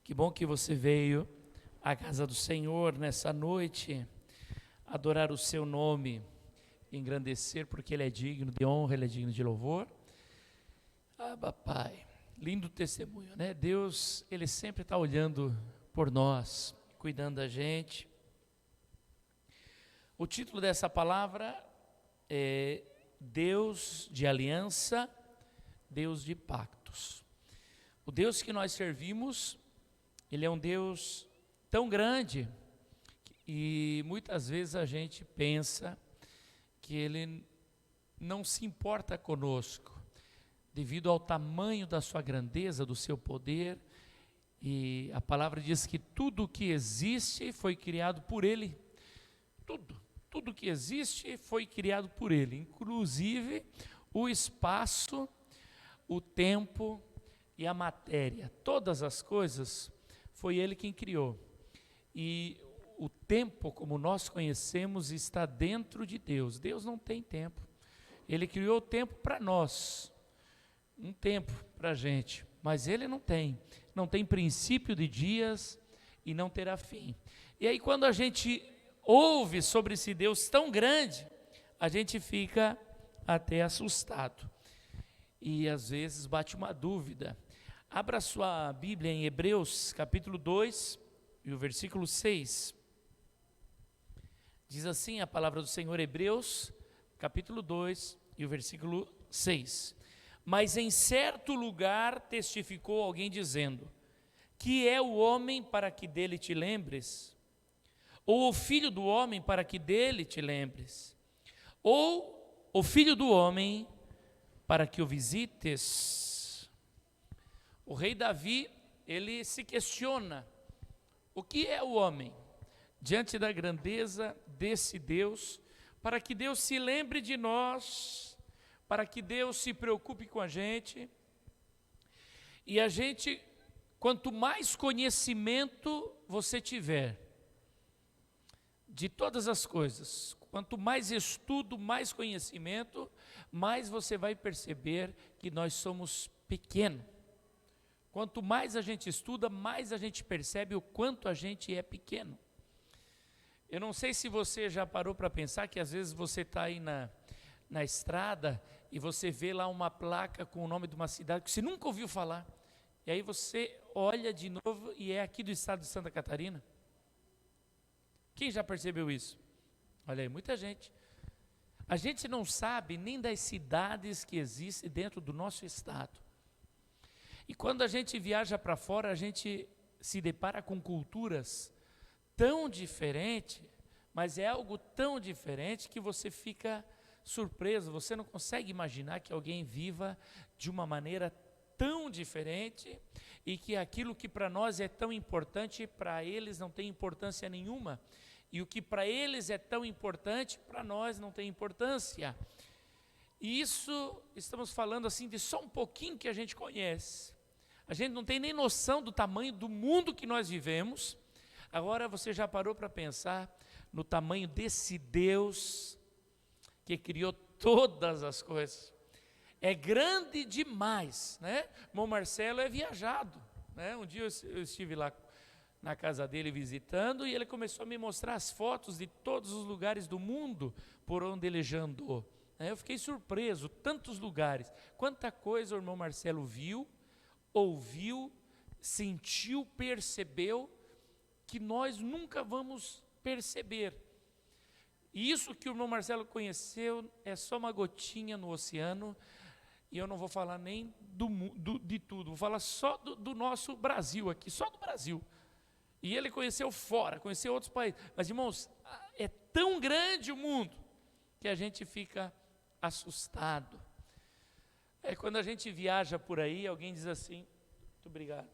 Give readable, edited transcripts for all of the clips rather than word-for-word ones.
Que bom que você veio à casa do Senhor nessa noite, adorar o seu nome, engrandecer, porque Ele é digno de honra, Ele é digno de louvor. Ah, papai, lindo testemunho, né? Deus, Ele sempre está olhando por nós, cuidando da gente. O título dessa palavra é Deus de aliança, Deus de pactos. O Deus que nós servimos, Ele é um Deus tão grande e muitas vezes a gente pensa que Ele não se importa conosco, devido ao tamanho da sua grandeza, do seu poder, e a palavra diz que tudo que existe foi criado por Ele, tudo que existe foi criado por Ele, inclusive o espaço, o tempo e a matéria, todas as coisas foi Ele quem criou. E o tempo, como nós conhecemos, está dentro de Deus. Deus não tem tempo. Ele criou o tempo para nós, um tempo para a gente, mas Ele não tem princípio de dias e não terá fim. E aí quando a gente ouve sobre esse Deus tão grande, a gente fica até assustado. E às vezes bate uma dúvida. Abra sua Bíblia em Hebreus capítulo 2 e o versículo 6. Diz assim a palavra do Senhor, Hebreus capítulo 2 e o versículo 6. Mas em certo lugar testificou alguém dizendo: que é o homem para que dele te lembres? Ou o filho do homem para que dele te lembres? Ou o filho do homem para que o visites? O rei Davi, ele se questiona, o que é o homem? Diante da grandeza desse Deus, para que Deus se lembre de nós, para que Deus se preocupe com a gente, e a gente, quanto mais conhecimento você tiver, de todas as coisas, quanto mais estudo, mais conhecimento, mais você vai perceber que nós somos pequenos. Quanto mais a gente estuda, mais a gente percebe o quanto a gente é pequeno. Eu não sei se você já parou para pensar que às vezes você está aí na estrada e você vê lá uma placa com o nome de uma cidade que você nunca ouviu falar. E aí você olha de novo e é aqui do estado de Santa Catarina. Quem já percebeu isso? Olha aí, muita gente. A gente não sabe nem das cidades que existem dentro do nosso estado. E quando a gente viaja para fora, a gente se depara com culturas tão diferentes, mas é algo tão diferente que você fica surpreso, você não consegue imaginar que alguém viva de uma maneira tão diferente e que aquilo que para nós é tão importante, para eles não tem importância nenhuma. E o que para eles é tão importante, para nós não tem importância. E isso, estamos falando assim de só um pouquinho que a gente conhece. A gente não tem nem noção do tamanho do mundo que nós vivemos. Agora você já parou para pensar no tamanho desse Deus que criou todas as coisas? É grande demais, né? Irmão Marcelo é viajado, né? Um dia eu estive lá na casa dele visitando e ele começou a me mostrar as fotos de todos os lugares do mundo por onde ele já andou. Eu fiquei surpreso, tantos lugares, quanta coisa o irmão Marcelo viu, ouviu, sentiu, percebeu, que nós nunca vamos perceber. E isso que o irmão Marcelo conheceu é só uma gotinha no oceano, e eu não vou falar nem de tudo, vou falar só do nosso Brasil aqui, só do Brasil. E ele conheceu fora, conheceu outros países. Mas, irmãos, é tão grande o mundo que a gente fica assustado. Quando a gente viaja por aí, alguém diz assim, muito obrigado.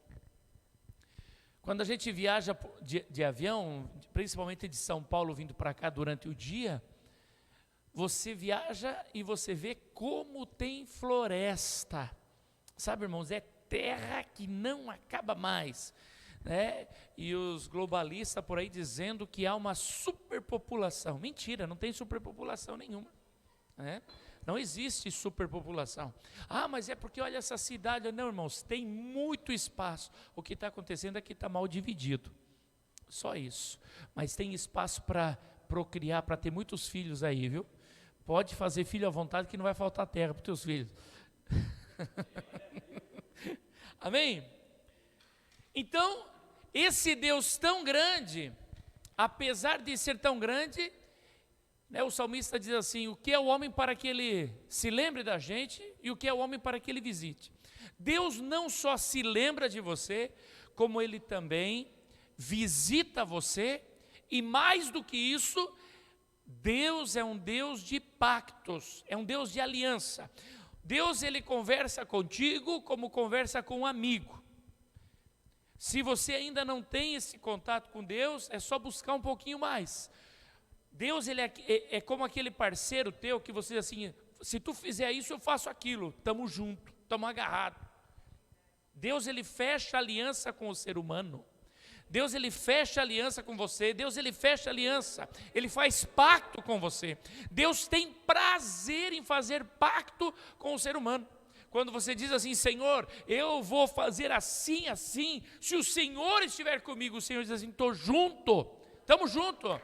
Quando a gente viaja de avião, principalmente de São Paulo vindo para cá durante o dia, você viaja e você vê como tem floresta. Sabe, irmãos, é terra que não acaba mais, né? E os globalistas por aí dizendo que há uma superpopulação. Mentira, não tem superpopulação nenhuma, né? Não existe superpopulação. Ah, mas é porque olha essa cidade. Não, irmãos, tem muito espaço. O que está acontecendo é que está mal dividido. Só isso. Mas tem espaço para procriar, para ter muitos filhos aí, viu? Pode fazer filho à vontade que não vai faltar terra para os teus filhos. Amém? Então, esse Deus tão grande, apesar de ser tão grande, né, o salmista diz assim: o que é o homem para que ele se lembre da gente e o que é o homem para que ele visite? Deus não só se lembra de você, como ele também visita você, e mais do que isso, Deus é um Deus de pactos, é um Deus de aliança. Deus, ele conversa contigo como conversa com um amigo. Se você ainda não tem esse contato com Deus, é só buscar um pouquinho mais. Deus, ele é como aquele parceiro teu que você diz assim: se tu fizer isso, eu faço aquilo. Estamos juntos, estamos agarrados. Deus, ele fecha aliança com o ser humano. Deus, ele fecha aliança com você. Deus, ele fecha aliança. Ele faz pacto com você. Deus tem prazer em fazer pacto com o ser humano. Quando você diz assim: Senhor, eu vou fazer assim, assim. Se o Senhor estiver comigo, o Senhor diz assim: estou junto. Estamos juntos.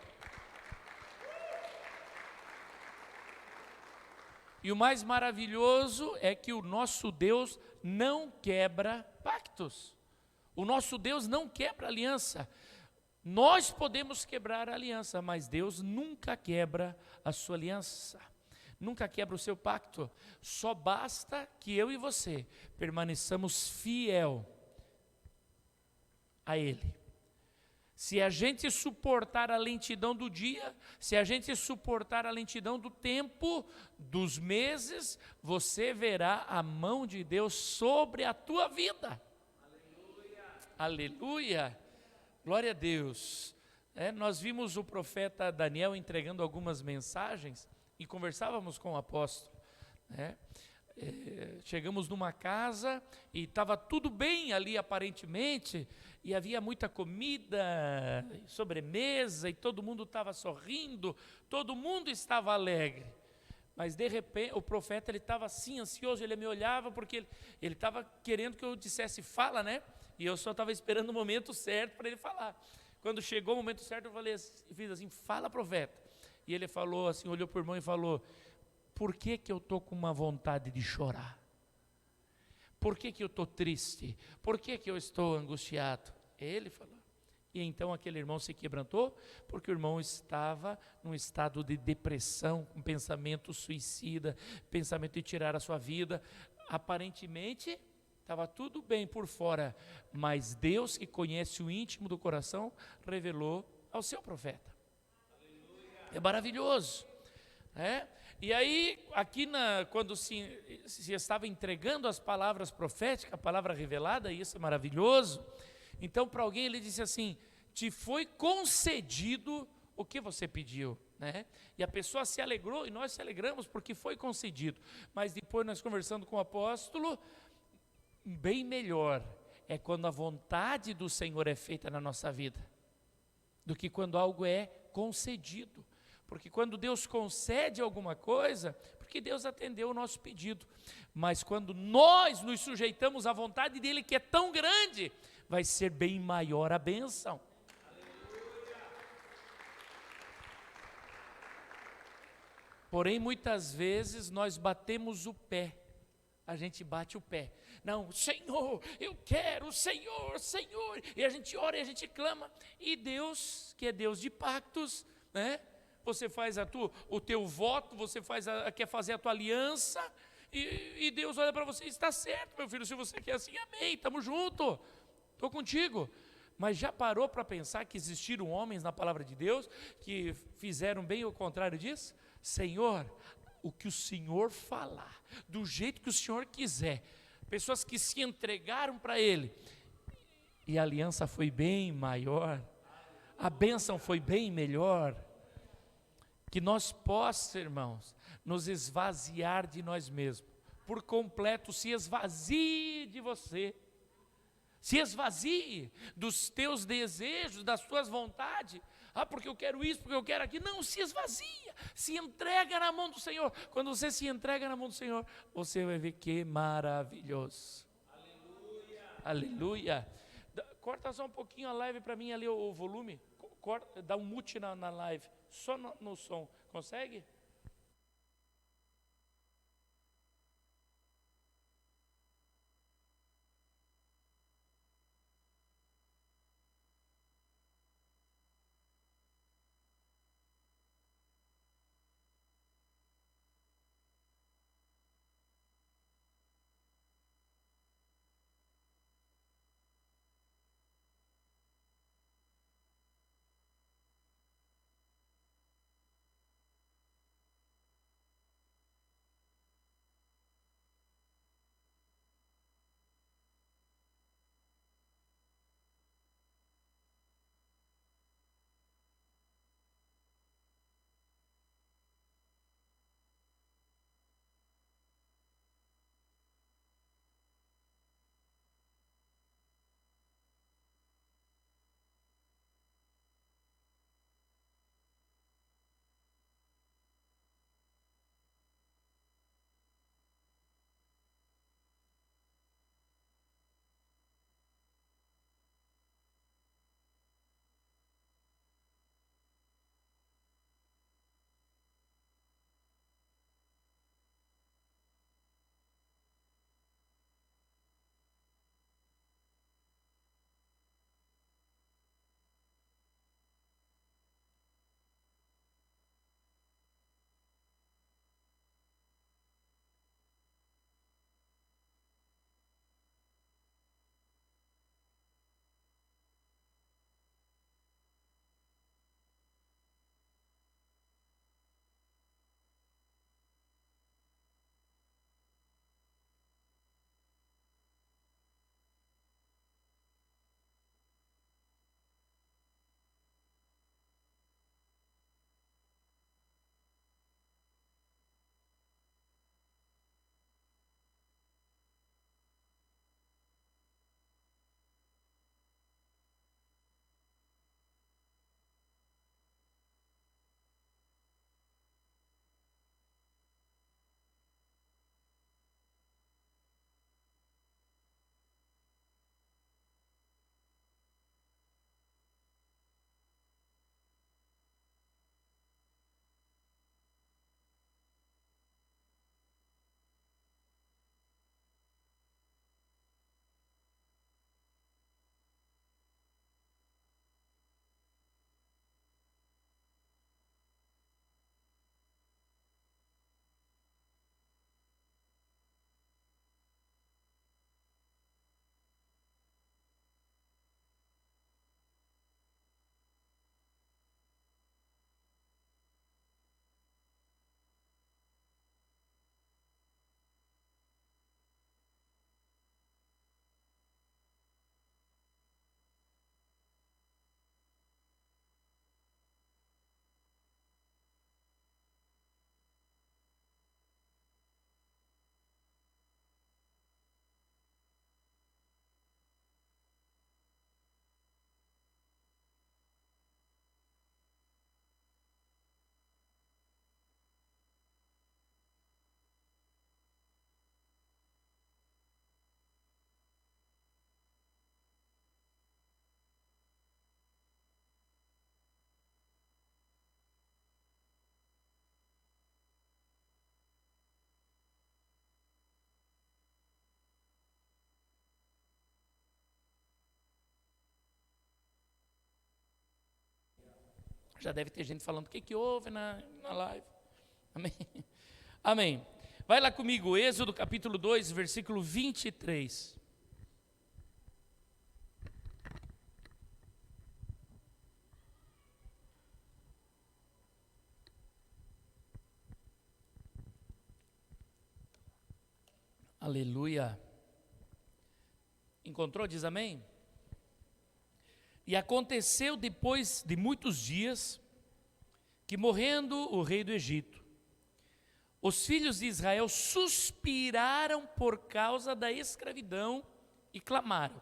E o mais maravilhoso é que o nosso Deus não quebra pactos. O nosso Deus não quebra aliança. Nós podemos quebrar a aliança, mas Deus nunca quebra a sua aliança. Nunca quebra o seu pacto. Só basta que eu e você permaneçamos fiel a Ele. Se a gente suportar a lentidão do dia, se a gente suportar a lentidão do tempo, dos meses, você verá a mão de Deus sobre a tua vida. Aleluia, glória a Deus. Nós vimos o profeta Daniel entregando algumas mensagens e conversávamos com o apóstolo. Chegamos numa casa e estava tudo bem ali aparentemente, e havia muita comida, sobremesa, e todo mundo estava sorrindo, todo mundo estava alegre. Mas de repente o profeta, ele estava assim ansioso, ele me olhava porque ele estava querendo que eu dissesse fala, né? E eu só estava esperando o momento certo para ele falar. Quando chegou o momento certo, eu fiz assim: fala, profeta. E ele falou assim, olhou para o irmão e falou: por que eu estou com uma vontade de chorar? Por que eu estou triste? Por que eu estou angustiado? Ele falou. E então aquele irmão se quebrantou, porque o irmão estava num estado de depressão, com pensamento suicida, pensamento de tirar a sua vida. Aparentemente estava tudo bem por fora, mas Deus, que conhece o íntimo do coração, revelou ao seu profeta. É maravilhoso, né? E aí, aqui quando se estava entregando as palavras proféticas, a palavra revelada, e isso é maravilhoso, então para alguém ele disse assim: te foi concedido o que você pediu, né? E a pessoa se alegrou, e nós se alegramos porque foi concedido. Mas depois nós conversando com o apóstolo, bem melhor é quando a vontade do Senhor é feita na nossa vida, do que quando algo é concedido. Porque quando Deus concede alguma coisa, porque Deus atendeu o nosso pedido. Mas quando nós nos sujeitamos à vontade dEle, que é tão grande, vai ser bem maior a bênção. Porém, muitas vezes nós batemos o pé. A gente bate o pé. Não, Senhor, eu quero, Senhor, Senhor. E a gente ora e a gente clama. E Deus, que é Deus de pactos, né? Você faz o teu voto, você quer fazer a tua aliança, e Deus olha para você e está certo, meu filho, se você quer assim, amém, estamos juntos, estou contigo. Mas já parou para pensar que existiram homens na palavra de Deus que fizeram bem o contrário disso? Senhor, o que o Senhor falar, do jeito que o Senhor quiser, pessoas que se entregaram para Ele, e a aliança foi bem maior, a bênção foi bem melhor. Que nós possamos, irmãos, nos esvaziar de nós mesmos, por completo. Se esvazie de você, se esvazie dos teus desejos, das tuas vontades. porque eu quero isso, porque eu quero aquilo. Não, se esvazia, se entrega na mão do Senhor. Quando você se entrega na mão do Senhor, você vai ver que maravilhoso. Aleluia. Corta só um pouquinho a live para mim ali, o volume. Corta, dá um mute na live, só no som. Consegue? Já deve ter gente falando, o que houve na live? Amém? Amém. Vai lá comigo, Êxodo capítulo 2, versículo 23. Aleluia. Encontrou? Diz amém? E aconteceu depois de muitos dias, que morrendo o rei do Egito, os filhos de Israel suspiraram por causa da escravidão e clamaram.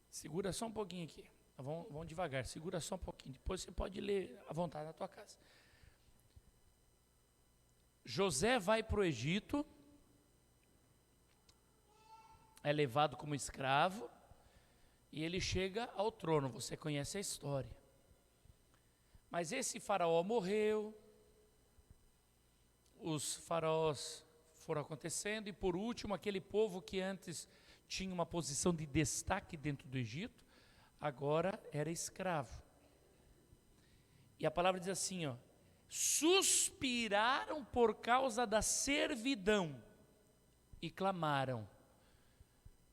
Segura só um pouquinho aqui. Vamos devagar, segura só um pouquinho. Depois você pode ler à vontade na tua casa. José vai para o Egito, é levado como escravo, e ele chega ao trono. Você conhece a história. Mas esse faraó morreu, os faraós foram acontecendo, e por último, aquele povo que antes tinha uma posição de destaque dentro do Egito, agora era escravo. E a palavra diz assim, ó: suspiraram por causa da servidão e clamaram.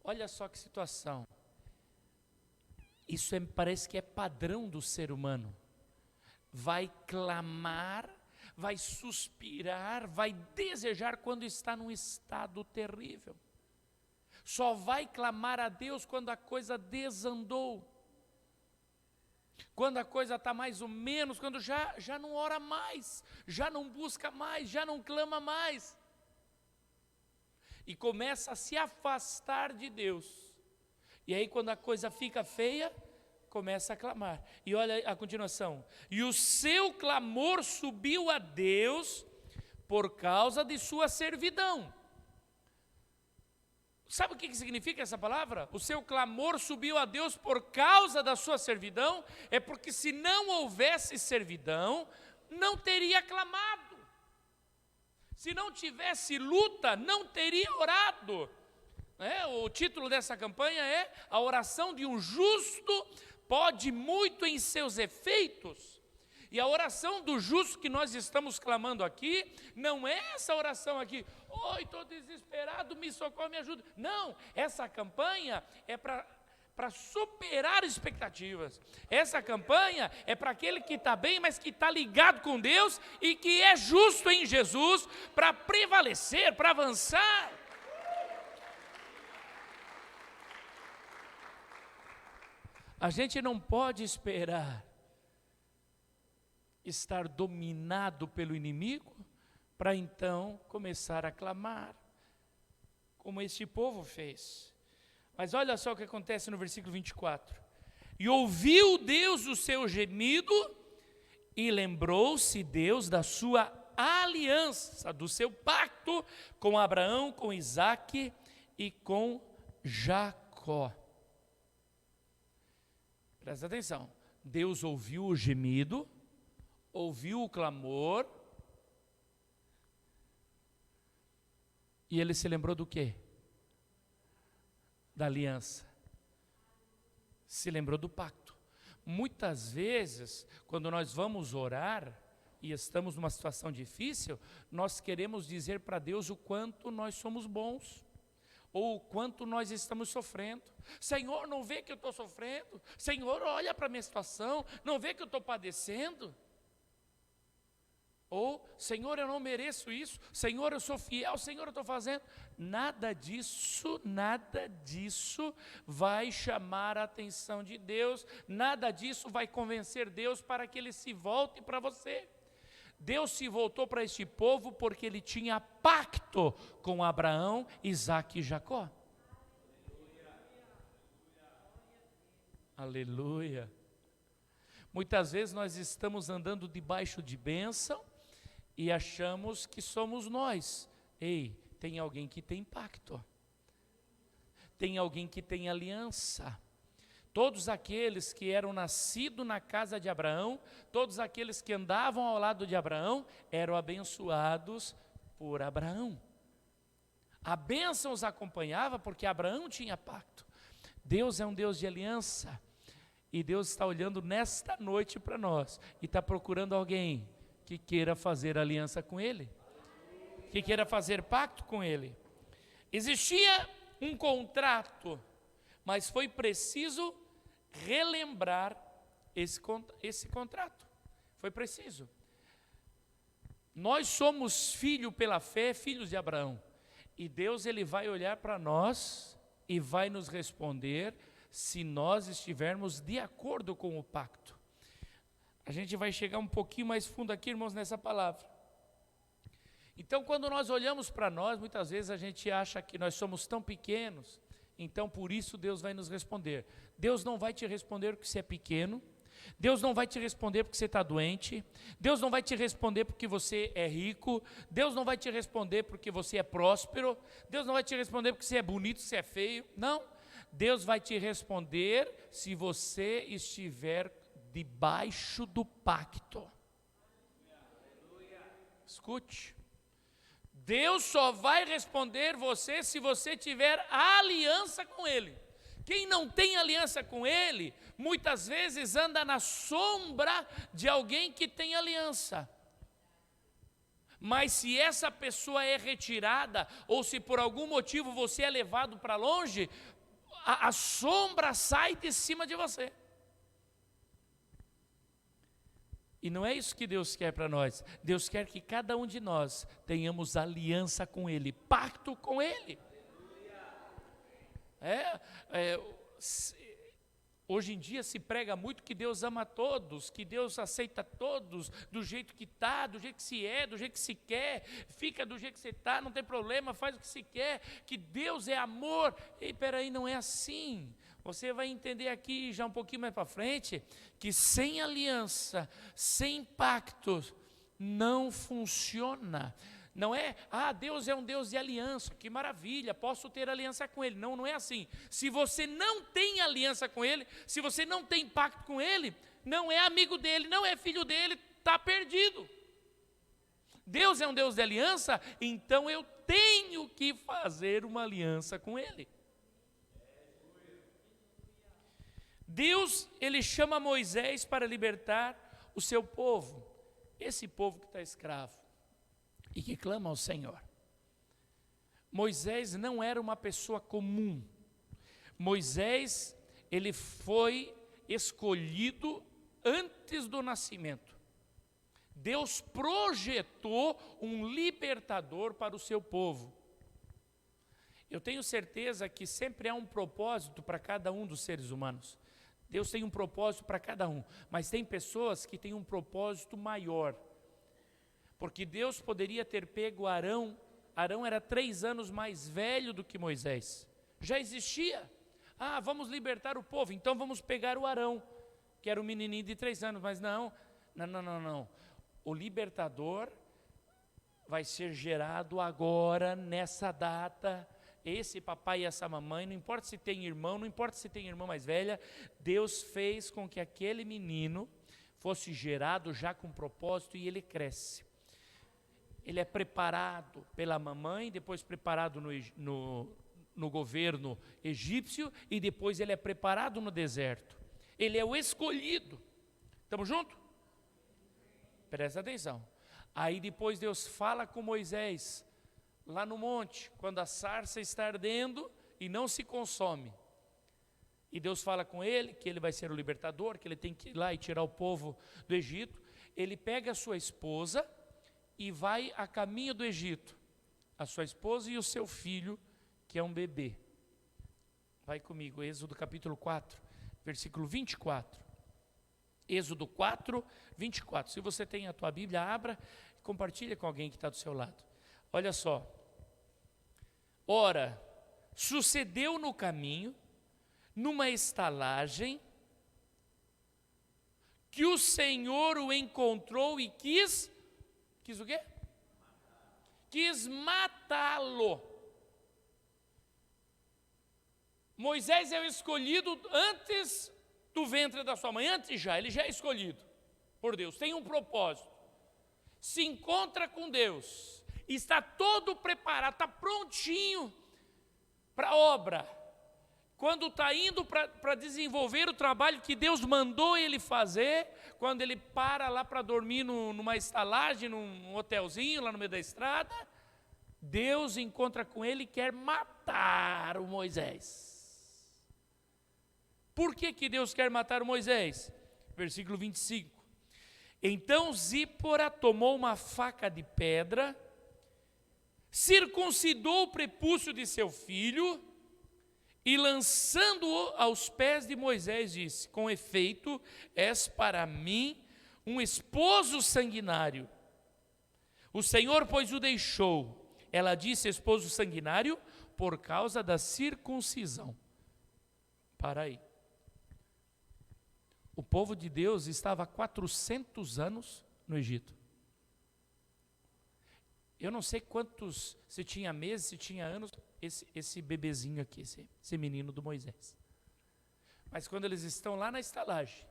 Olha só que situação. Isso parece que é padrão do ser humano. Vai clamar, vai suspirar, vai desejar quando está num estado terrível. Só vai clamar a Deus quando a coisa desandou. Quando a coisa está mais ou menos, quando já não ora mais, já não busca mais, já não clama mais. E começa a se afastar de Deus. E aí quando a coisa fica feia, começa a clamar. E olha a continuação. E o seu clamor subiu a Deus por causa de sua servidão. Sabe o que significa essa palavra? O seu clamor subiu a Deus por causa da sua servidão. É porque se não houvesse servidão, não teria clamado. Se não tivesse luta, não teria orado. O título dessa campanha é: a oração de um justo pode muito em seus efeitos. E a oração do justo que nós estamos clamando aqui, não é essa oração aqui: oi, estou desesperado, me socorre, me ajuda. Não, essa campanha é para superar expectativas. Essa campanha é para aquele que está bem, mas que está ligado com Deus e que é justo em Jesus, para prevalecer, para avançar. A gente não pode esperar estar dominado pelo inimigo para então começar a clamar, como este povo fez. Mas olha só o que acontece no versículo 24. E ouviu Deus o seu gemido, e lembrou-se Deus da sua aliança, do seu pacto com Abraão, com Isaque e com Jacó. Presta atenção, Deus ouviu o gemido, ouviu o clamor, e ele se lembrou do quê? Da aliança. Se lembrou do pacto. Muitas vezes, quando nós vamos orar e estamos numa situação difícil, nós queremos dizer para Deus o quanto nós somos bons, ou o quanto nós estamos sofrendo. Senhor, não vê que eu estou sofrendo? Senhor, olha para a minha situação, não vê que eu estou padecendo? Ou, Senhor, eu não mereço isso, Senhor, eu sou fiel, Senhor, eu estou fazendo. Nada disso vai chamar a atenção de Deus, nada disso vai convencer Deus para que Ele se volte para você. Deus se voltou para este povo porque Ele tinha pacto com Abraão, Isaque e Jacó. Aleluia. Muitas vezes nós estamos andando debaixo de bênção e achamos que somos nós. Ei, tem alguém que tem pacto. Tem alguém que tem aliança. Todos aqueles que eram nascidos na casa de Abraão, todos aqueles que andavam ao lado de Abraão, eram abençoados por Abraão. A bênção os acompanhava porque Abraão tinha pacto. Deus é um Deus de aliança. E Deus está olhando nesta noite para nós e está procurando alguém que queira fazer aliança com Ele, que queira fazer pacto com Ele. Existia um contrato, mas foi preciso relembrar esse contrato. Foi preciso. Nós somos filhos pela fé, filhos de Abraão. E Deus, Ele vai olhar para nós e vai nos responder se nós estivermos de acordo com o pacto. A gente vai chegar um pouquinho mais fundo aqui, irmãos, nessa palavra. Então, quando nós olhamos para nós, muitas vezes a gente acha que nós somos tão pequenos, então por isso Deus vai nos responder. Deus não vai te responder porque você é pequeno, Deus não vai te responder porque você está doente, Deus não vai te responder porque você é rico, Deus não vai te responder porque você é próspero, Deus não vai te responder porque você é bonito, você é feio, não. Deus vai te responder se você estiver debaixo do pacto. Escute, Deus só vai responder você se você tiver aliança com Ele. Quem não tem aliança com Ele, muitas vezes anda na sombra de alguém que tem aliança. Mas se essa pessoa é retirada, ou se por algum motivo você é levado para longe, a sombra sai de cima de você. E não é isso que Deus quer para nós. Deus quer que cada um de nós tenhamos aliança com Ele, pacto com Ele. Hoje em dia se prega muito que Deus ama todos, que Deus aceita todos, do jeito que está, do jeito que se é, do jeito que se quer, fica do jeito que você está, não tem problema, faz o que se quer, que Deus é amor. E peraí, não é assim. Você vai entender aqui já um pouquinho mais para frente, que sem aliança, sem pactos, não funciona. Não é, Deus é um Deus de aliança, que maravilha, posso ter aliança com Ele. Não, não é assim. Se você não tem aliança com Ele, se você não tem pacto com Ele, não é amigo dEle, não é filho dEle, está perdido. Deus é um Deus de aliança, então eu tenho que fazer uma aliança com Ele. Deus, Ele chama Moisés para libertar o seu povo, esse povo que está escravo e que clama ao Senhor. Moisés não era uma pessoa comum. Moisés, ele foi escolhido antes do nascimento. Deus projetou um libertador para o seu povo. Eu tenho certeza que sempre há um propósito para cada um dos seres humanos. Deus tem um propósito para cada um, mas tem pessoas que têm um propósito maior. Porque Deus poderia ter pego Arão. Arão era 3 anos mais velho do que Moisés. Já existia. Vamos libertar o povo, então vamos pegar o Arão, que era um menininho de 3 anos. Mas não. O libertador vai ser gerado agora, nessa data. Esse papai e essa mamãe, não importa se tem irmão, não importa se tem irmã mais velha, Deus fez com que aquele menino fosse gerado já com propósito e ele cresce. Ele é preparado pela mamãe, depois preparado no governo egípcio e depois ele é preparado no deserto. Ele é o escolhido. Estamos juntos? Presta atenção. Aí depois Deus fala com Moisés, lá no monte, quando a sarça está ardendo e não se consome. E Deus fala com ele que ele vai ser o libertador, que ele tem que ir lá e tirar o povo do Egito. Ele pega a sua esposa e vai a caminho do Egito. A sua esposa e o seu filho, que é um bebê. Vai comigo, Êxodo capítulo 4, versículo 24. Êxodo 4, 24. Se você tem a tua Bíblia, abra e compartilha com alguém que está do seu lado. Olha só. Ora, sucedeu no caminho, numa estalagem, que o Senhor o encontrou e quis o quê? Quis matá-lo. Moisés é o escolhido antes do ventre da sua mãe, ele já é escolhido por Deus, tem um propósito. Se encontra com Deus, está todo preparado, está prontinho para a obra. Quando está indo para desenvolver o trabalho que Deus mandou ele fazer, quando ele para lá para dormir numa estalagem, num hotelzinho lá no meio da estrada, Deus encontra com ele e quer matar o Moisés. Por que Deus quer matar o Moisés? Versículo 25. Então Zípora tomou uma faca de pedra, circuncidou o prepúcio de seu filho, e lançando-o aos pés de Moisés, disse: com efeito, és para mim um esposo sanguinário. O Senhor, pois, o deixou. Ela disse: esposo sanguinário, por causa da circuncisão. Para aí. O povo de Deus estava há 400 anos no Egito. Eu não sei quantos, se tinha meses, se tinha anos, esse bebezinho aqui, esse menino do Moisés. Mas quando eles estão lá na estalagem,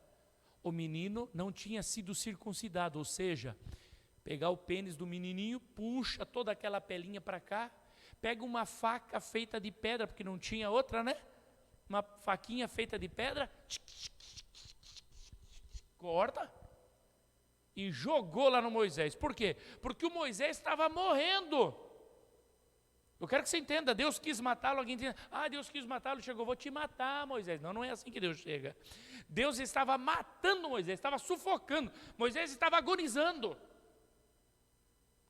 o menino não tinha sido circuncidado, ou seja, pegar o pênis do menininho, puxa toda aquela pelinha para cá, pega uma faca feita de pedra, porque não tinha outra, né? Uma faquinha feita de pedra, corta e jogou lá no Moisés. Por quê? Porque o Moisés estava morrendo. Eu quero que você entenda, Deus quis matá-lo, alguém diz, Deus quis matá-lo, chegou, vou te matar, Moisés. Não, não é assim que Deus chega. Deus estava matando Moisés, estava sufocando, Moisés estava agonizando.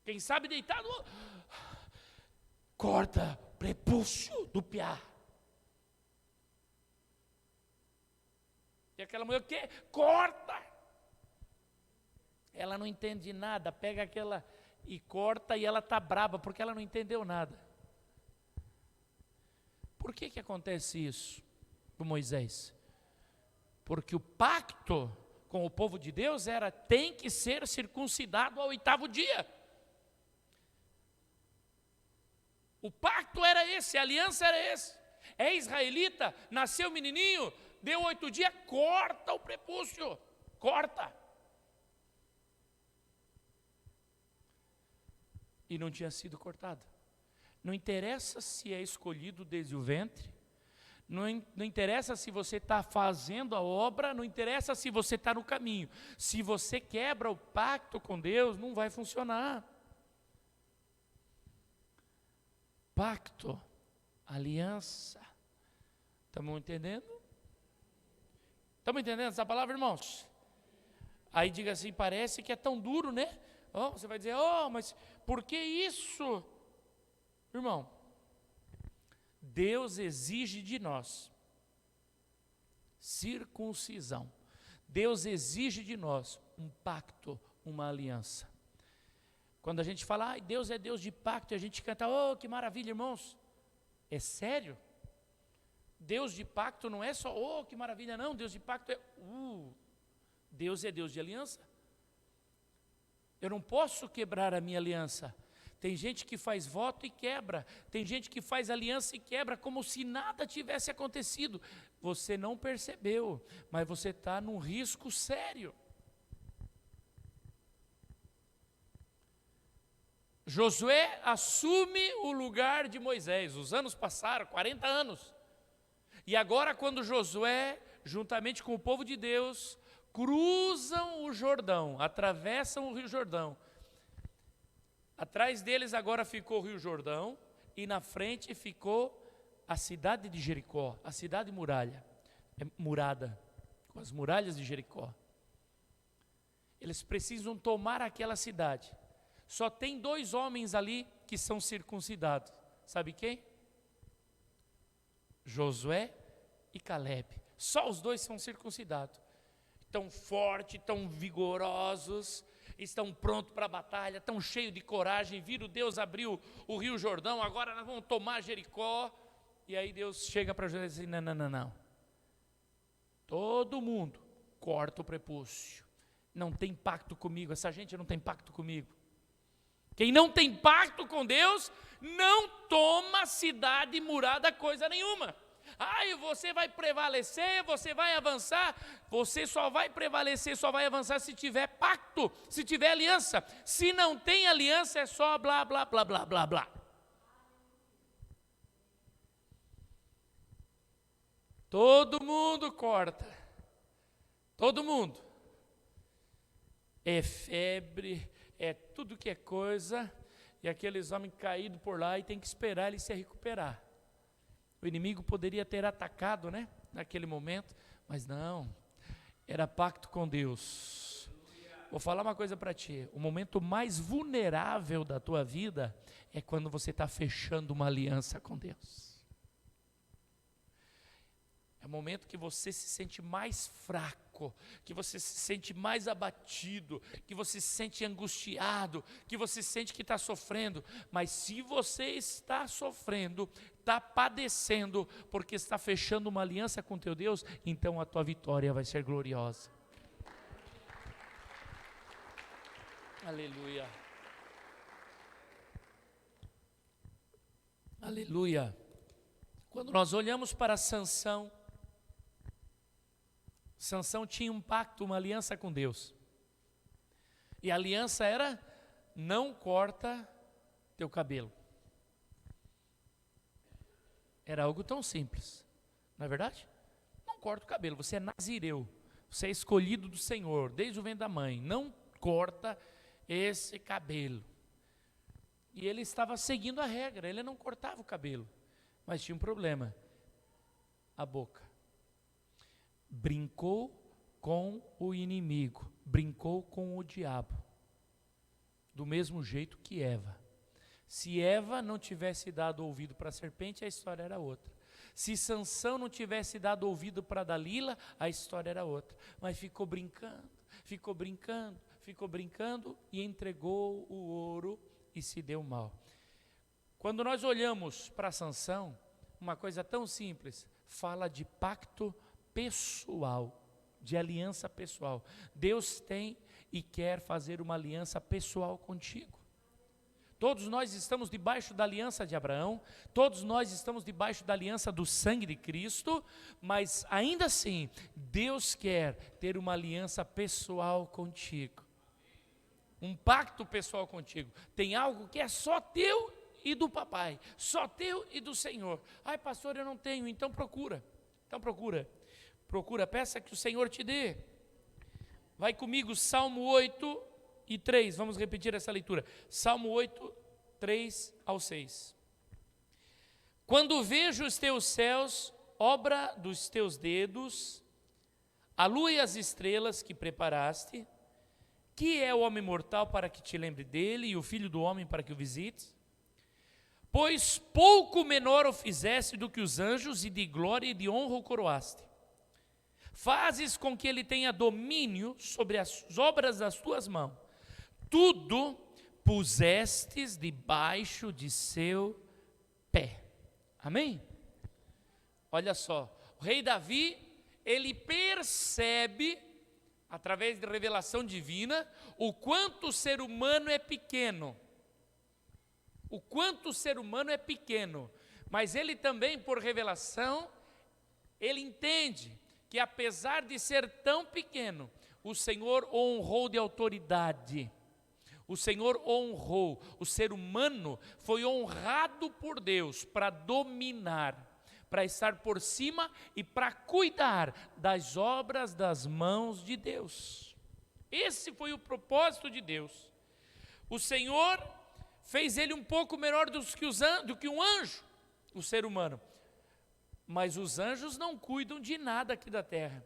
Quem sabe deitado, corta o prepúcio do piá. E aquela mulher, o quê? Corta! Ela não entende nada, pega aquela e corta e ela está braba, porque ela não entendeu nada. Por que acontece isso com Moisés? Porque o pacto com o povo de Deus tem que ser circuncidado ao 8º dia. O pacto era esse, a aliança era esse. É israelita, nasceu menininho, deu 8 dias, corta o prepúcio, corta. E não tinha sido cortado. Não interessa se é escolhido desde o ventre, não interessa se você está fazendo a obra, não interessa se você está no caminho. Se você quebra o pacto com Deus, não vai funcionar. Pacto, aliança. Estamos entendendo? Estamos entendendo essa palavra, irmãos? Aí diga assim, parece que é tão duro, né? Você vai dizer, mas por que isso? Irmão, Deus exige de nós circuncisão. Deus exige de nós um pacto, uma aliança. Quando a gente fala, Deus é Deus de pacto, e a gente canta, que maravilha, irmãos. É sério? Deus de pacto não é só, que maravilha, não. Deus de pacto é, Deus é Deus de aliança. Eu não posso quebrar a minha aliança. Tem gente que faz voto e quebra. Tem gente que faz aliança e quebra como se nada tivesse acontecido. Você não percebeu, mas você está num risco sério. Josué assume o lugar de Moisés. Os anos passaram, 40 anos. E agora quando Josué, juntamente com o povo de Deus, cruzam o Jordão, atravessam o Rio Jordão. Atrás deles agora ficou o Rio Jordão e na frente ficou a cidade de Jericó, a cidade murada, com as muralhas de Jericó. Eles precisam tomar aquela cidade. Só tem 2 homens ali que são circuncidados. Sabe quem? Josué e Caleb. Só os 2 são circuncidados. Tão fortes, tão vigorosos, estão prontos para a batalha, tão cheios de coragem, viram Deus abriu o Rio Jordão, agora nós vamos tomar Jericó. E aí Deus chega para Josué e diz assim, não. Todo mundo corta o prepúcio. Não tem pacto comigo, essa gente não tem pacto comigo. Quem não tem pacto com Deus, não toma cidade murada coisa nenhuma. Você vai prevalecer, você vai avançar. Você só vai prevalecer, só vai avançar se tiver pacto, se tiver aliança. Se não tem aliança, é só blá, blá, blá, blá, blá, blá. Todo mundo corta. Todo mundo. É febre, é tudo que é coisa. E aqueles homens caídos por lá e tem que esperar ele se recuperar. O inimigo poderia ter atacado, né, naquele momento, mas não, era pacto com Deus. Vou falar uma coisa para ti, o momento mais vulnerável da tua vida é quando você está fechando uma aliança com Deus. É o momento que você se sente mais fraco, que você se sente mais abatido, que você se sente angustiado, que você sente que está sofrendo. Mas se você está sofrendo, está padecendo porque está fechando uma aliança com teu Deus, então a tua vitória vai ser gloriosa. Aleluia. Aleluia. Quando nós olhamos para Sansão, Sansão tinha um pacto, uma aliança com Deus. E a aliança era: não corta teu cabelo. Era algo tão simples, não é verdade? Não corta o cabelo, você é nazireu, você é escolhido do Senhor, desde o ventre da mãe, não corta esse cabelo. E ele estava seguindo a regra, ele não cortava o cabelo, mas tinha um problema: a boca. Brincou com o inimigo, brincou com o diabo, do mesmo jeito que Eva. Se Eva não tivesse dado ouvido para a serpente, a história era outra. Se Sansão não tivesse dado ouvido para Dalila, a história era outra. Mas ficou brincando, ficou brincando, ficou brincando e entregou o ouro e se deu mal. Quando nós olhamos para Sansão, uma coisa tão simples, fala de pacto pessoal, de aliança pessoal. Deus tem e quer fazer uma aliança pessoal contigo. Todos nós estamos debaixo da aliança de Abraão, todos nós estamos debaixo da aliança do sangue de Cristo, mas ainda assim, Deus quer ter uma aliança pessoal contigo. Um pacto pessoal contigo. Tem algo que é só teu e do papai, só teu e do Senhor. Ai, pastor, eu não tenho, então procura. Procura, peça que o Senhor te dê. Vai comigo, Salmo 8 e 3, vamos repetir essa leitura. Salmo 8, 3 ao 6. Quando vejo os teus céus, obra dos teus dedos, a lua e as estrelas que preparaste, que é o homem mortal para que te lembre dele, e o filho do homem para que o visites? Pois pouco menor o fizeste do que os anjos, e de glória e de honra o coroaste. Fazes com que ele tenha domínio sobre as obras das tuas mãos. Tudo pusestes debaixo de seu pé. Amém? Olha só, o rei Davi, ele percebe, através de revelação divina, o quanto o ser humano é pequeno. O quanto o ser humano é pequeno. Mas ele também, por revelação, ele entende que apesar de ser tão pequeno, o Senhor o honrou de autoridade. O Senhor honrou, o ser humano foi honrado por Deus para dominar, para estar por cima e para cuidar das obras das mãos de Deus. Esse foi o propósito de Deus. O Senhor fez ele um pouco menor do que um anjo, o ser humano. Mas os anjos não cuidam de nada aqui da terra.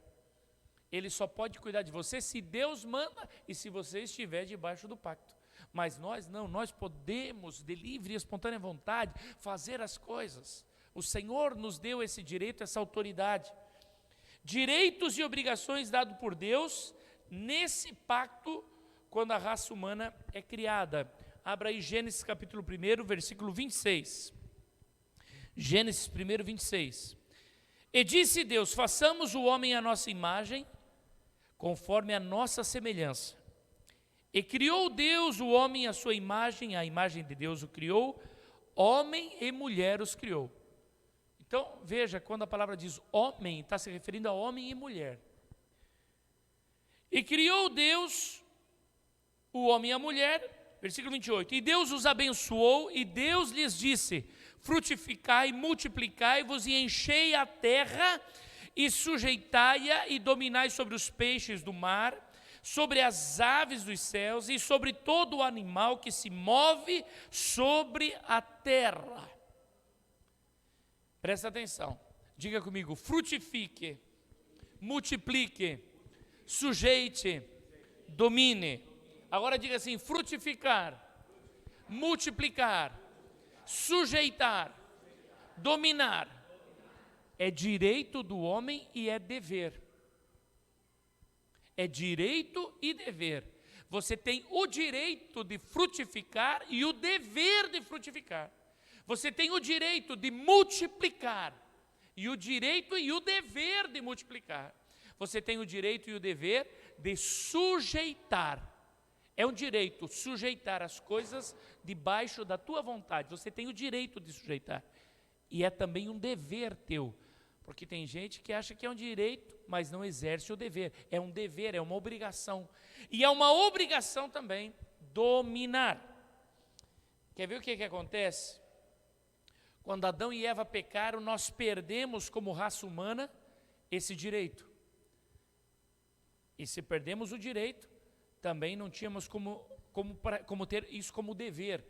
Ele só pode cuidar de você se Deus manda e se você estiver debaixo do pacto. Mas nós não, nós podemos, de livre e espontânea vontade, fazer as coisas. O Senhor nos deu esse direito, essa autoridade. Direitos e obrigações dados por Deus nesse pacto, quando a raça humana é criada. Abra aí Gênesis capítulo 1, versículo 26. Gênesis 1, 26. E disse Deus: façamos o homem à nossa imagem, conforme a nossa semelhança. E criou Deus o homem à sua imagem, a imagem de Deus o criou, homem e mulher os criou. Então, veja, quando a palavra diz homem, está se referindo a homem e mulher. E criou Deus o homem e a mulher, versículo 28. E Deus os abençoou, e Deus lhes disse: frutificai, multiplicai-vos e enchei a terra, e sujeitai-a, e dominai sobre os peixes do mar, sobre as aves dos céus, e sobre todo o animal que se move sobre a terra. Presta atenção, diga comigo: frutifique, multiplique, sujeite, domine. Agora diga assim: frutificar, multiplicar, sujeitar, dominar. É direito do homem e é dever. É direito e dever. Você tem o direito de frutificar e o dever de frutificar. Você tem o direito de multiplicar, e o direito e o dever de multiplicar. Você tem o direito e o dever de sujeitar. É um direito sujeitar as coisas debaixo da tua vontade. Você tem o direito de sujeitar. E é também um dever teu. Porque tem gente que acha que é um direito, mas não exerce o dever. É um dever, é uma obrigação. E é uma obrigação também dominar. Quer ver o que acontece? Quando Adão e Eva pecaram, nós perdemos como raça humana esse direito. E se perdemos o direito, também não tínhamos como ter isso como dever.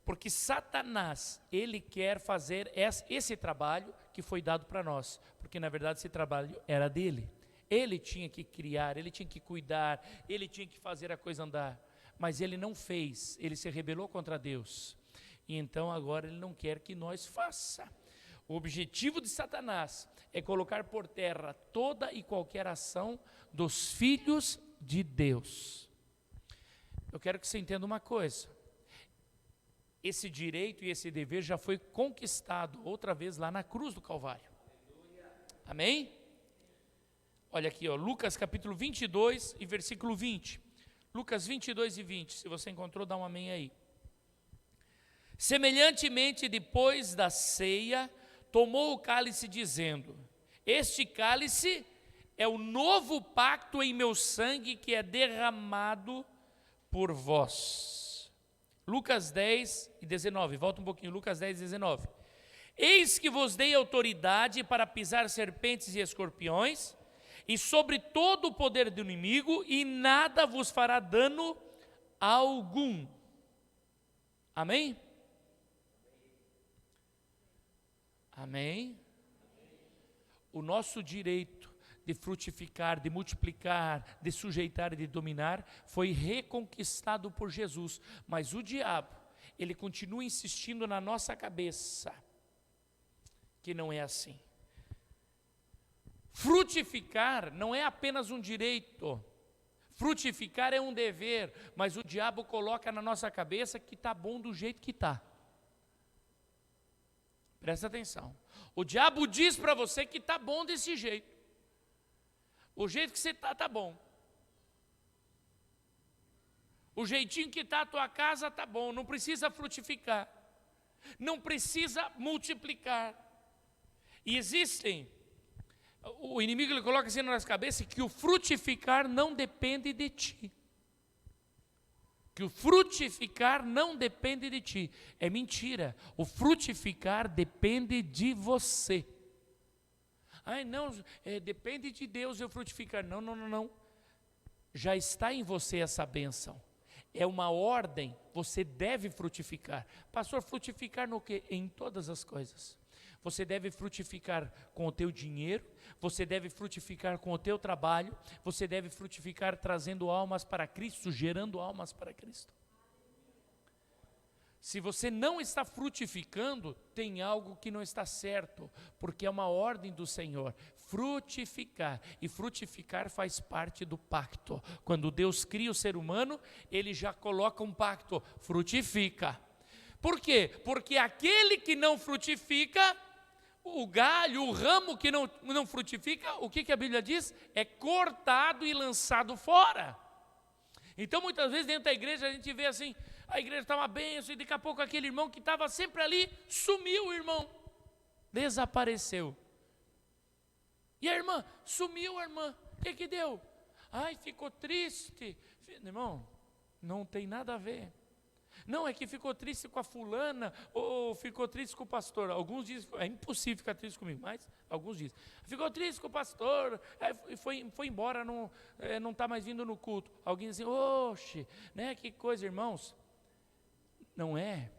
Porque Satanás, ele quer fazer esse trabalho que foi dado para nós. Porque na verdade esse trabalho era dele. Ele tinha que criar, ele tinha que cuidar, ele tinha que fazer a coisa andar. Mas ele não fez, ele se rebelou contra Deus. E então agora ele não quer que nós faça. O objetivo de Satanás é colocar por terra toda e qualquer ação dos filhos de Deus. Eu quero que você entenda uma coisa. Esse direito e esse dever já foi conquistado outra vez lá na cruz do Calvário. Amém? Olha aqui, ó, Lucas capítulo 22 e versículo 20. Lucas 22 e 20, se você encontrou, dá um amém aí. Semelhantemente, depois da ceia, tomou o cálice dizendo: este cálice é o novo pacto em meu sangue que é derramado por vós. Lucas 10 e 19, volta um pouquinho, Lucas 10 e 19. Eis que vos dei autoridade para pisar serpentes e escorpiões, e sobre todo o poder do inimigo, e nada vos fará dano algum. Amém? Amém? O nosso direito de frutificar, de multiplicar, de sujeitar e de dominar foi reconquistado por Jesus, mas o diabo, ele continua insistindo na nossa cabeça que não é assim. Frutificar não é apenas um direito, frutificar é um dever, mas o diabo coloca na nossa cabeça que está bom do jeito que está. Presta atenção. O diabo diz para você que está bom desse jeito. O jeito que você está bom. O jeitinho que está a tua casa está bom. Não precisa frutificar. Não precisa multiplicar. E existem, o inimigo ele coloca assim na nossa cabeça que o frutificar não depende de ti. Que o frutificar não depende de ti. É mentira. O frutificar depende de você. Ai, não, depende de Deus eu frutificar. Não. Já está em você essa bênção. É uma ordem, você deve frutificar. Pastor, frutificar no quê? Em todas as coisas. Você deve frutificar com o teu dinheiro, você deve frutificar com o teu trabalho, você deve frutificar trazendo almas para Cristo, gerando almas para Cristo. Se você não está frutificando, tem algo que não está certo, porque é uma ordem do Senhor, frutificar, e frutificar faz parte do pacto. Quando Deus cria o ser humano, Ele já coloca um pacto, frutifica. Por quê? Porque aquele que não frutifica, o galho, o ramo que não frutifica, o que a Bíblia diz? É cortado e lançado fora. Então muitas vezes dentro da igreja a gente vê assim, a igreja está uma bênção e daqui a pouco aquele irmão que estava sempre ali, sumiu o irmão, desapareceu. E a irmã, sumiu a irmã, o que deu? Ai, ficou triste. Irmão, não tem nada a ver. Não, é que ficou triste com a fulana, ou ficou triste com o pastor. Alguns dizem, é impossível ficar triste comigo, mas alguns dizem, ficou triste com o pastor, foi embora, não está mais vindo no culto. Alguém diz assim, oxe, né, que coisa, irmãos. Não é,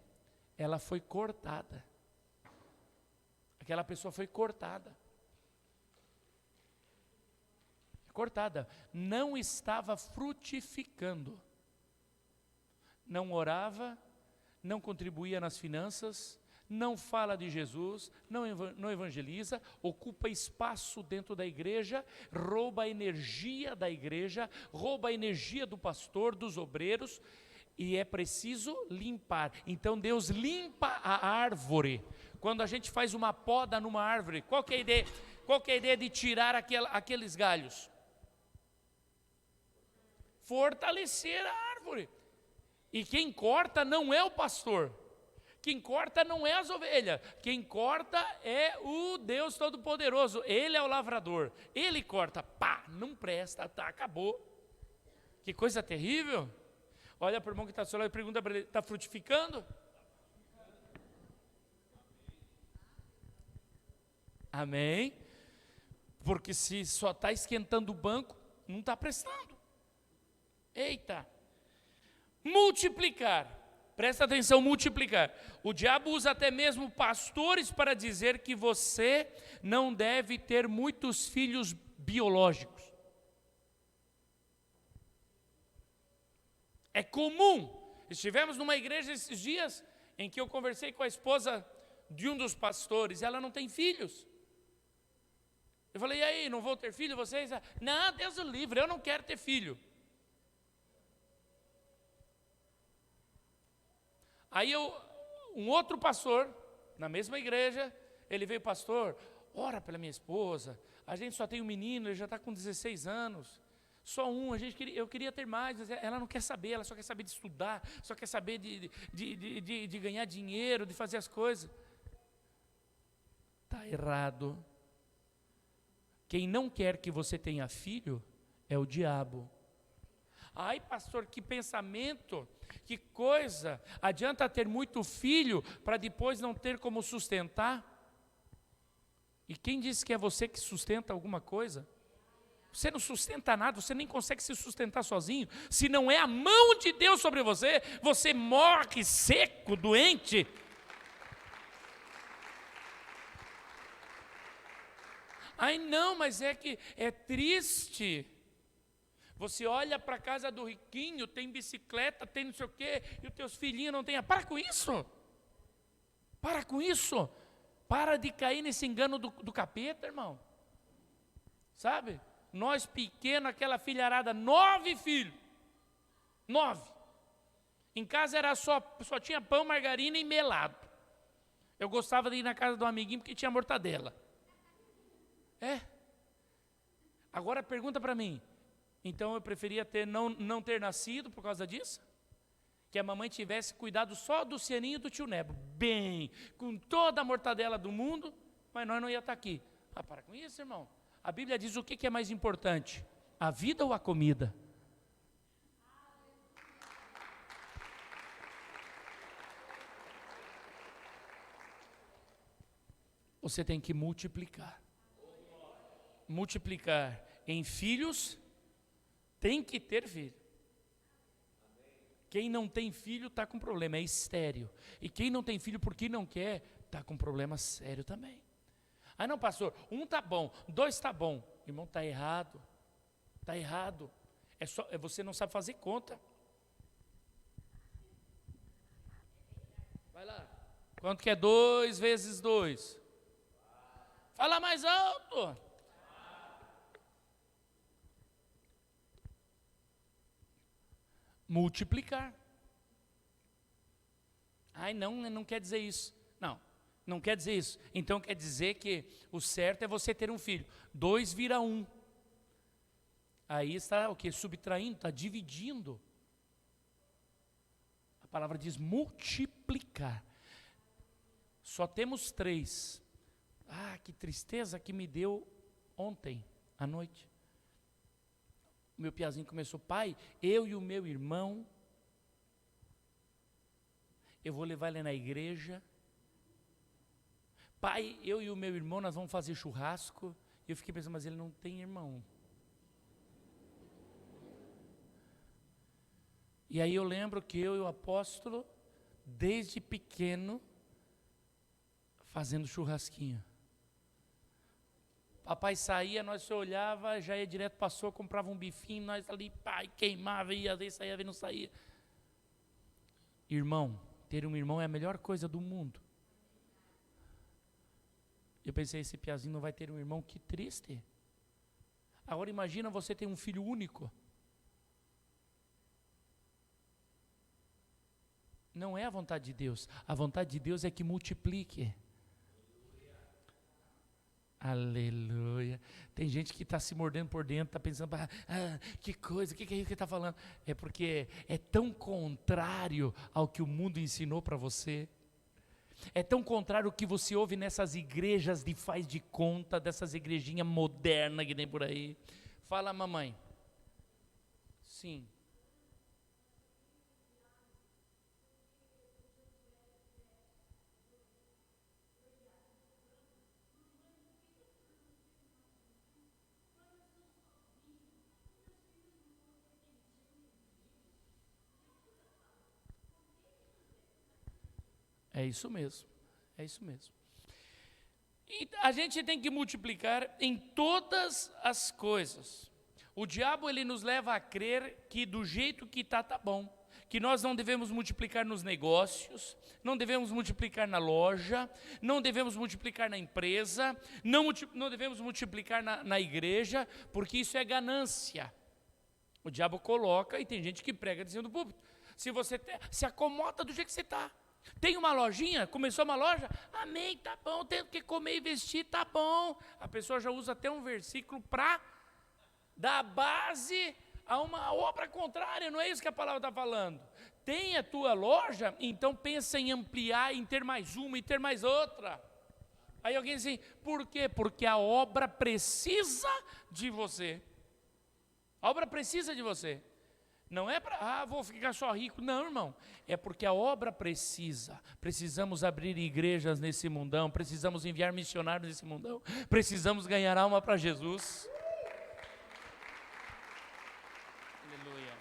ela foi cortada. Aquela pessoa foi cortada. Cortada, não estava frutificando. Não orava, não contribuía nas finanças, não fala de Jesus, não evangeliza, ocupa espaço dentro da igreja, rouba a energia da igreja, rouba a energia do pastor, dos obreiros, e é preciso limpar. Então Deus limpa a árvore. Quando a gente faz uma poda numa árvore, qual que é a ideia? Qual que é a ideia de tirar aqueles galhos? Fortalecer a árvore. E quem corta não é o pastor. Quem corta não é as ovelhas. Quem corta é o Deus Todo-Poderoso. Ele é o lavrador. Ele corta. Pá, não presta, tá, acabou. Que coisa terrível. Olha para o irmão que está ao seu lado e pergunta para ele, está frutificando? Amém? Porque se só está esquentando o banco, não está prestando. Eita! Multiplicar. Presta atenção, multiplicar. O diabo usa até mesmo pastores para dizer que você não deve ter muitos filhos biológicos. É comum. Estivemos numa igreja esses dias em que eu conversei com a esposa de um dos pastores, ela não tem filhos. Eu falei, e aí, não vou ter filho vocês? Não, Deus o livre, eu não quero ter filho. Aí um outro pastor, na mesma igreja, ele veio, pastor, ora pela minha esposa, a gente só tem um menino, ele já está com 16 anos, só um, eu queria ter mais, mas ela não quer saber, ela só quer saber de estudar, só quer saber de ganhar dinheiro, de fazer as coisas. Está errado. Quem não quer que você tenha filho é o diabo. Ai, pastor, que pensamento, que coisa, adianta ter muito filho para depois não ter como sustentar? E quem disse que é você que sustenta alguma coisa? Você não sustenta nada, você nem consegue se sustentar sozinho. Se não é a mão de Deus sobre você, você morre seco, doente. Ai não, mas é que é triste. Você olha para a casa do riquinho, tem bicicleta, tem não sei o quê, e os teus filhinhos não têm. Para com isso. Para com isso. Para de cair nesse engano do capeta, irmão. Sabe? Nós pequenos, aquela filharada, 9 filhos. 9. Em casa era só tinha pão, margarina e melado. Eu gostava de ir na casa de um amiguinho porque tinha mortadela. Agora pergunta para mim. Então eu preferia não ter nascido por causa disso? Que a mamãe tivesse cuidado só do Cianinho e do tio Nebo. Bem, com toda a mortadela do mundo, mas nós não ia estar aqui. Para com isso, irmão. A Bíblia diz o que é mais importante? A vida ou a comida? Você tem que multiplicar. Multiplicar em filhos, tem que ter filho. Quem não tem filho está com problema, é estéril. E quem não tem filho porque não quer, está com problema sério também. Ah não, pastor, 1 está bom, 2 está bom. Irmão, está errado. Está errado. Você não sabe fazer conta. Vai lá. Quanto que é 2 vezes 2? Fala mais alto. Multiplicar. Ai, não quer dizer isso. Não quer dizer isso. Então quer dizer que o certo é você ter um filho. 2 vira 1. Aí está o que? Subtraindo, está dividindo. A palavra diz multiplicar. Só temos 3. Que tristeza que me deu ontem à noite. O meu piazinho começou, pai, eu e o meu irmão, eu vou levar ele na igreja. Pai, eu e o meu irmão, nós vamos fazer churrasco. E eu fiquei pensando, mas ele não tem irmão. E aí eu lembro que eu e o apóstolo, desde pequeno, fazendo churrasquinho. Papai saía, nós só olhava, já ia direto, passou, comprava um bifinho, nós ali, pai, queimava, ia, às vezes saía, às vezes não saía. Irmão, ter um irmão é a melhor coisa do mundo. Eu pensei, esse piazinho não vai ter um irmão, que triste. Agora imagina você ter um filho único. Não é a vontade de Deus. A vontade de Deus é que multiplique. Aleluia. Tem gente que está se mordendo por dentro, está pensando, que coisa, o que é isso que ele está falando? É porque é tão contrário ao que o mundo ensinou para você. É tão contrário ao que você ouve nessas igrejas de faz de conta, dessas igrejinhas modernas que tem por aí. Fala, mamãe. Sim. É isso mesmo, é isso mesmo. E a gente tem que multiplicar em todas as coisas. O diabo, ele nos leva a crer que do jeito que está, tá bom. Que nós não devemos multiplicar nos negócios, não devemos multiplicar na loja, não devemos multiplicar na empresa, não devemos multiplicar na igreja, porque isso é ganância. O diabo coloca, e tem gente que prega dizendo púlpito, se você se acomoda do jeito que você está. Tem uma lojinha, começou uma loja, amém, tá bom, tenho que comer e vestir, tá bom. A pessoa já usa até um versículo para dar base a uma obra contrária, não é isso que a palavra está falando. Tem a tua loja, então pensa em ampliar, em ter mais uma, em ter mais outra. Aí alguém diz assim, por quê? Porque a obra precisa de você. A obra precisa de você. Não é para, vou ficar só rico. Não, irmão. É porque a obra precisa. Precisamos abrir igrejas nesse mundão. Precisamos enviar missionários nesse mundão. Precisamos ganhar alma para Jesus. Aleluia.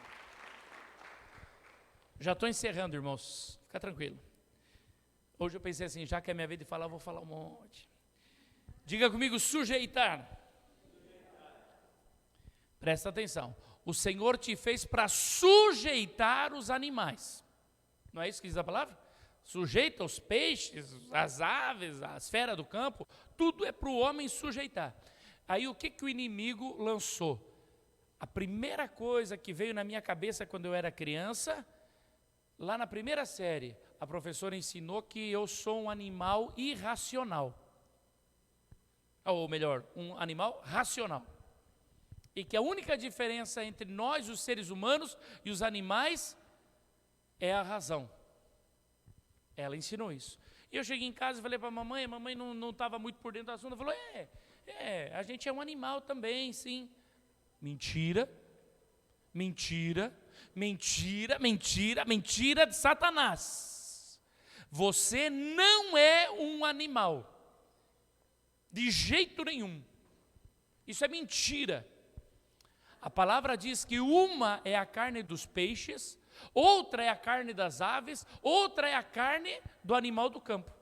Já estou encerrando, irmãos. Fica tranquilo. Hoje eu pensei assim, já que é minha vez de falar, eu vou falar um monte. Diga comigo, sujeitar. Presta atenção. O Senhor te fez para sujeitar os animais. Não é isso que diz a palavra? Sujeita os peixes, as aves, as feras do campo, tudo é para o homem sujeitar. Aí o que o inimigo lançou? A primeira coisa que veio na minha cabeça quando eu era criança, lá na primeira série, a professora ensinou que eu sou um animal irracional. Ou melhor, um animal racional. E que a única diferença entre nós, os seres humanos, e os animais é a razão. Ela ensinou isso. E eu cheguei em casa e falei para a mamãe não estava muito por dentro do assunto. Ela falou, a gente é um animal também, sim. Mentira, mentira, mentira, mentira, mentira de Satanás. Você não é um animal. De jeito nenhum. Isso é mentira. A palavra diz que uma é a carne dos peixes, outra é a carne das aves, outra é a carne do animal do campo.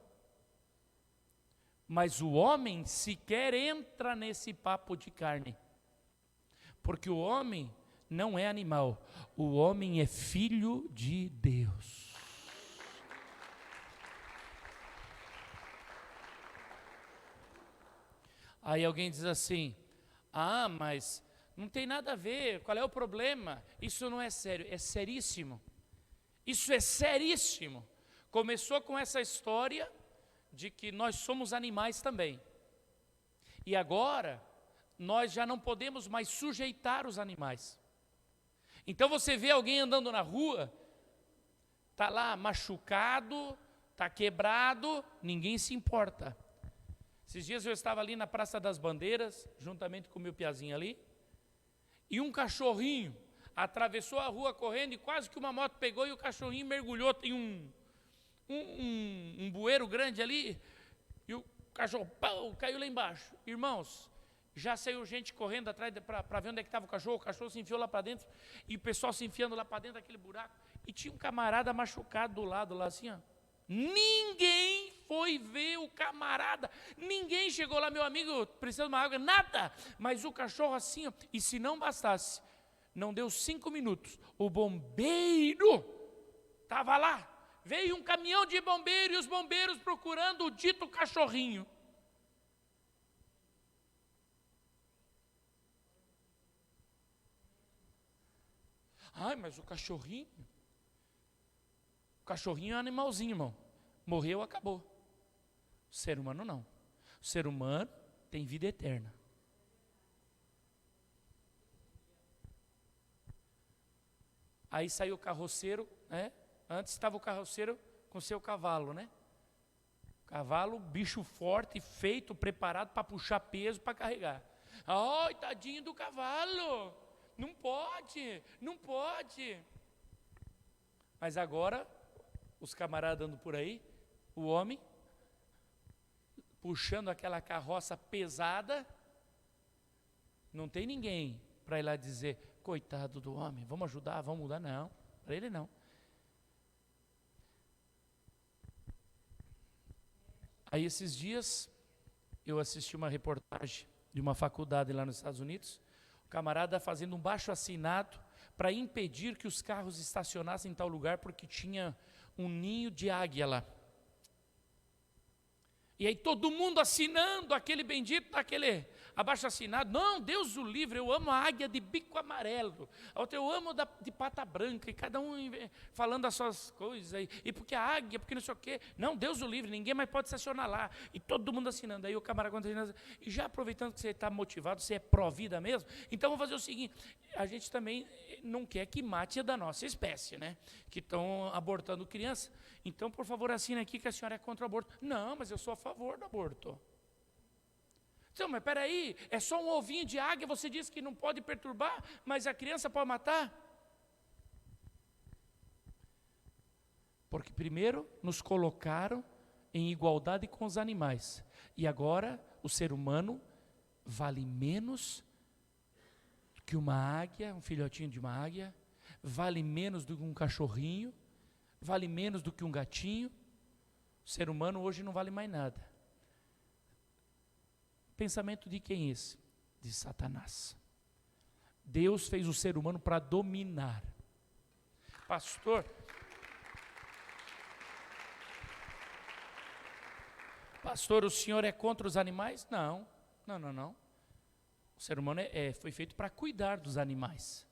Mas o homem sequer entra nesse papo de carne. Porque o homem não é animal, o homem é filho de Deus. Aí alguém diz assim, mas não tem nada a ver, qual é o problema? Isso não é sério, é seríssimo. Isso é seríssimo. Começou com essa história de que nós somos animais também. E agora, nós já não podemos mais sujeitar os animais. Então você vê alguém andando na rua, está lá machucado, está quebrado, ninguém se importa. Esses dias eu estava ali na Praça das Bandeiras, juntamente com o meu piazinho ali, e um cachorrinho atravessou a rua correndo e quase que uma moto pegou e o cachorrinho mergulhou. Tem um bueiro grande ali e o cachorro caiu lá embaixo. Irmãos, já saiu gente correndo atrás para ver onde é que estava o cachorro se enfiou lá para dentro e o pessoal se enfiando lá para dentro daquele buraco. E tinha um camarada machucado do lado lá assim, ó. Ninguém foi ver o camarada, ninguém chegou lá, meu amigo, precisa de uma água, nada, mas o cachorro assim, ó, e se não bastasse, não deu 5 minutos, o bombeiro estava lá, veio um caminhão de bombeiro e os bombeiros procurando o dito cachorrinho. Mas o cachorrinho é um animalzinho, irmão. Morreu, acabou. O ser humano não. O ser humano tem vida eterna. Aí saiu o carroceiro, né? Antes estava o carroceiro com seu cavalo, né? Cavalo, bicho forte, feito, preparado para puxar peso, para carregar. Ai, tadinho do cavalo, não pode, não pode. Mas agora, os camaradas andando por aí, o homem, puxando aquela carroça pesada, não tem ninguém para ir lá dizer, coitado do homem, vamos ajudar, vamos mudar, não, para ele não. Aí esses dias, eu assisti uma reportagem de uma faculdade lá nos Estados Unidos, o camarada fazendo um baixo-assinado para impedir que os carros estacionassem em tal lugar, porque tinha um ninho de águia lá. E aí todo mundo assinando aquele bendito, aquele abaixo-assinado. Não, Deus o livre, eu amo a águia de bico amarelo. A outra, eu amo de pata branca. E cada um falando as suas coisas aí. E porque a águia, porque não sei o quê. Não, Deus o livre, ninguém mais pode estacionar lá. E todo mundo assinando. Aí o camarada assinando. E já aproveitando que você está motivado, você é pró-vida mesmo. Então vamos fazer o seguinte, a gente também não quer que mate a da nossa espécie, né? Que estão abortando criança. Então, por favor, assine aqui que a senhora é contra o aborto. Não, mas eu sou a favor do aborto. Então, mas peraí, é só um ovinho de águia, você diz que não pode perturbar, mas a criança pode matar? Porque primeiro nos colocaram em igualdade com os animais. E agora o ser humano vale menos que uma águia, um filhotinho de uma águia, vale menos do que um cachorrinho, vale menos do que um gatinho. O ser humano hoje não vale mais nada. Pensamento de quem é esse? De Satanás. Deus fez o ser humano para dominar. Pastor, o senhor é contra os animais? Não. O ser humano foi feito para cuidar dos animais.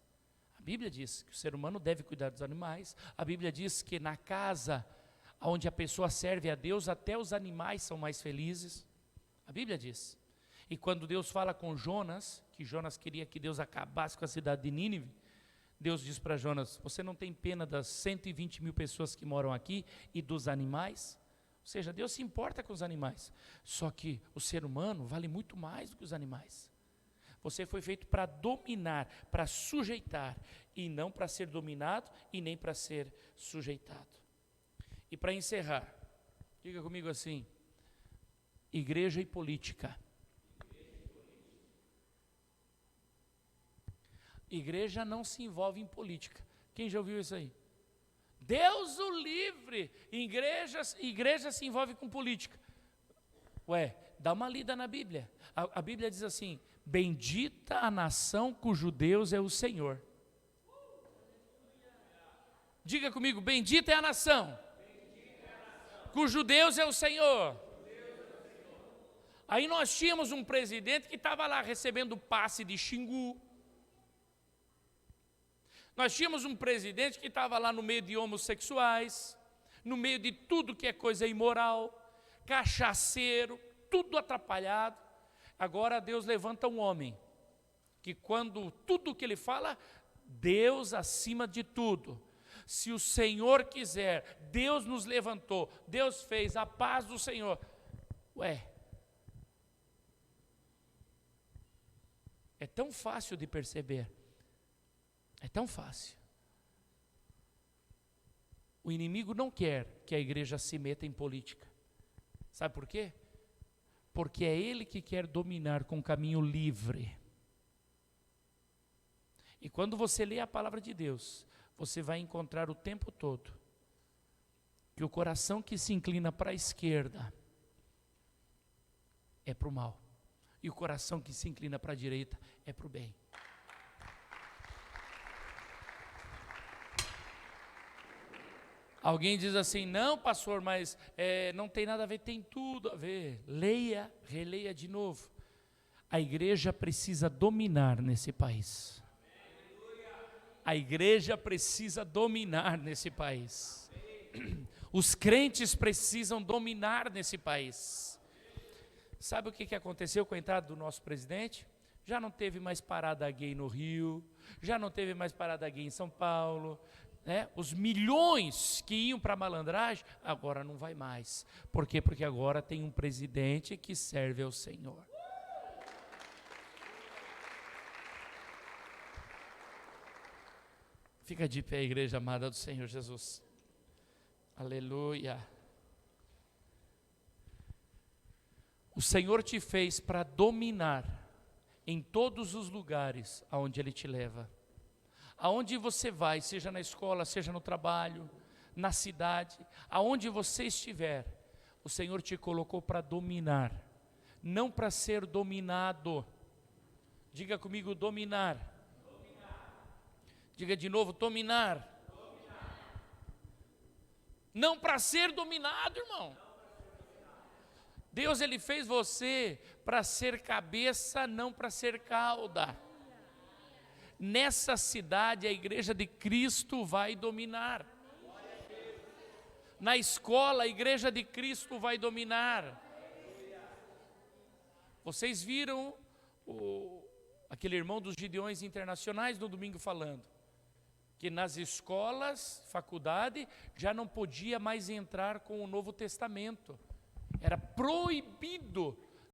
A Bíblia diz que o ser humano deve cuidar dos animais. A Bíblia diz que na casa onde a pessoa serve a Deus, até os animais são mais felizes. A Bíblia diz. E quando Deus fala com Jonas, que Jonas queria que Deus acabasse com a cidade de Nínive, Deus diz para Jonas, você não tem pena das 120 mil pessoas que moram aqui e dos animais? Ou seja, Deus se importa com os animais. Só que o ser humano vale muito mais do que os animais. Você foi feito para dominar, para sujeitar, e não para ser dominado e nem para ser sujeitado. E para encerrar, diga comigo assim, igreja e política. Igreja não se envolve em política. Quem já ouviu isso aí? Deus o livre! Igreja se envolve com política. Ué, dá uma lida na Bíblia. A Bíblia diz assim, bendita a nação cujo Deus é o Senhor. Diga comigo, bendita é a nação cujo Deus é o Senhor. Aí nós tínhamos um presidente que estava lá recebendo passe de Xingu. Nós tínhamos um presidente que estava lá no meio de homossexuais, no meio de tudo que é coisa imoral, cachaceiro, tudo atrapalhado. Agora Deus levanta um homem, que quando tudo que ele fala, Deus acima de tudo. Se o Senhor quiser, Deus nos levantou, Deus fez a paz do Senhor. Ué, é tão fácil de perceber. É tão fácil. O inimigo não quer que a igreja se meta em política. Sabe por quê? Porque é ele que quer dominar com caminho livre. E quando você lê a palavra de Deus, você vai encontrar o tempo todo que o coração que se inclina para a esquerda é para o mal. E o coração que se inclina para a direita é para o bem. Alguém diz assim, não pastor, mas não tem nada a ver, tem tudo a ver. Leia, releia de novo. A igreja precisa dominar nesse país. A igreja precisa dominar nesse país. os crentes precisam dominar nesse país. Sabe o que aconteceu com a entrada do nosso presidente? Já não teve mais parada gay no Rio, já não teve mais parada gay em São Paulo, né? Os milhões que iam para a malandragem, agora não vai mais. Por quê? Porque agora tem um presidente que serve ao Senhor. Fica de pé, igreja amada do Senhor Jesus. Aleluia. O Senhor te fez para dominar em todos os lugares aonde Ele te leva. Aonde você vai, seja na escola, seja no trabalho, na cidade, aonde você estiver, o Senhor te colocou para dominar, não para ser dominado. Diga comigo, dominar. Diga de novo, dominar. Não para ser dominado, irmão. Deus, Ele fez você para ser cabeça, não para ser cauda. Nessa cidade, a igreja de Cristo vai dominar. Na escola, a igreja de Cristo vai dominar. Vocês viram aquele irmão dos Gideões Internacionais no domingo falando que nas escolas, faculdade, já não podia mais entrar com o Novo Testamento. Era proibido